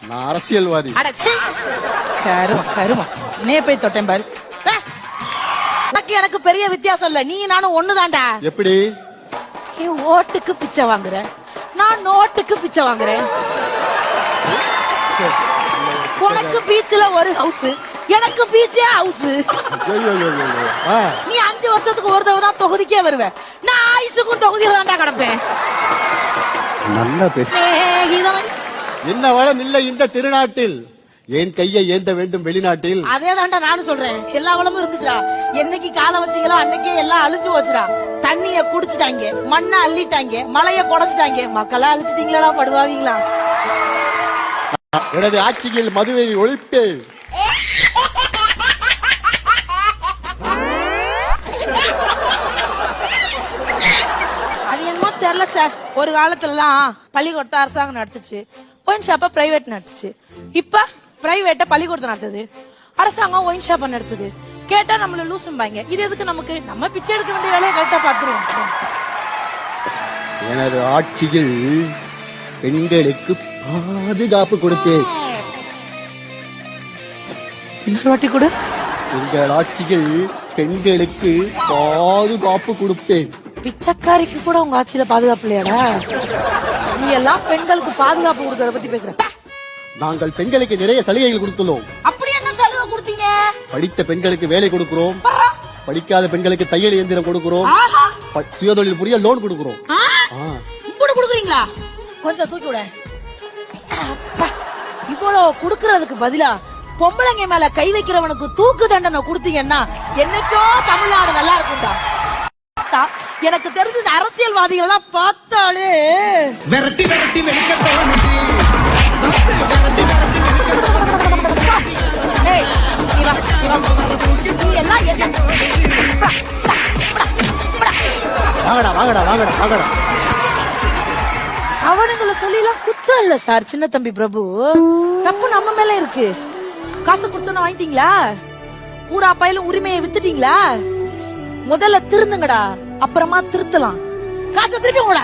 நான் அரசியல்வாதி. கருமா கருமா நே போய் தொட்டேன் பாரு. எனக்கு பெரிய வித்தியாசம் இல்ல, நீ நானும் ஒண்ணுதான்டா. எப்படி? நீ ஓட்டுக்கு பிச்சை வாங்குற, நான் நோட்டுக்கு பிச்சை வாங்குறேன். உனக்கு பீச்ல ஒரு ஹவுஸ், எனக்கு பீச்சே ஹவுஸ். நீ 5 வருஷத்துக்கு ஒரு தடவை தான் தொகுதிக்கே வருவேன், நான் ஆயுசுக்கும் தொகுதியில தான்டா கிடப்பேன். நல்லா பேச. என்ன வளம் இல்லை இந்த திருநாட்டில், ஏன் கையை ஏந்த வேண்டும் வெளிநாட்டில். அதே தான்டா நானும் சொல்றேன், எல்லா வளமும் இருந்துச்சுடா. என்னைக்கு காலம் வச்சீங்களோ அன்னைக்கே எல்லாம் அழிஞ்சு வச்சுடா. தண்ணிய குடிச்சிட்டாங்க, மண்ணை அள்ளிட்டாங்க, மலைய குடைச்சிட்டாங்க, மக்களா அழிச்சிட்டீங்களா படுவாவீங்களா? எனது ஆட்சியில் மதுவை ஒழிப்பேன். அது என்னமோ தெரியல சார், ஒரு காலத்துல எல்லாம் பள்ளிக்கூடத்தை அரசாங்கம் நடத்துச்சு, ஒயின் ஷாப்ப பிரைவேட் நடத்துச்சு. இப்ப பிரைவேட்ட பள்ளிக்கூடத்தை நடத்துது, அரசாங்கம் ஒயின் ஷாப்ப நடத்துது. கேட்டா நம்மள லூசும்பாங்க. இது எதுக்கு நமக்கு? நம்ம பிச்சை எடுக்க வேண்டிய வேலையை கரெக்டா பாத்துருவோம். எனது ஆட்சியில் பெண்களுக்கு பாதுகாப்பு கொடுத்தேன். இன்னொரு வாட்டி கூட. எங்கள் ஆட்சியில் பெண்களுக்கு பாதுகாப்பு கொடுப்பேன். பிச்சைக்காரிக்கு கூட உங்க ஆட்சியில பாதுகாப்பு இல்லையாடா? நீ எல்லாம் பெண்களுக்கு பாதுகாப்பு கொடுக்கறத பத்தி பேசுற. நாங்கள் பெண்களுக்கு நிறைய சலுகைகள் கொடுத்துள்ளோம். அப்படி என்ன சலுகை கொடுத்தீங்க? படித்த பெண்களுக்கு வேலை கொடுக்கிறோம், படிக்காத பெண்களுக்கு தையல் இயந்திரம் கொடுக்கிறோம், சுயதொழில் புரிய லோன் கொடுக்கிறோம். இப்படி கொடுக்குறீங்களா? கொஞ்சம் தூக்கி விட. இவ்வளவு குடுக்கறதுக்கு பதிலா பொம்பளைங்க மேல கை வைக்கிறவனுக்கு தூக்கு தண்டனை கொடுத்தீங்கன்னா என்னைக்கோ தமிழ்நாடு நல்லா இருக்கும்டா. எனக்கு தெரிஞ்ச அரசியல்வாதிகள் எல்லாம் பார்த்தாலே விரட்டி விரட்டி அவனுங்களை சொல்லிலாம் குத்தம் இல்ல சார். சின்ன தம்பி பிரபு, தப்பு நம்ம மேல இருக்கு. காசு கொடுத்தோன்னு வாங்கிட்டீங்களா? பூரா பயிலும் உரிமையை வித்துட்டீங்களா? முதல்ல திருந்துங்கடா, அப்புறமா திருத்தலாம். காசை திருப்பி கூட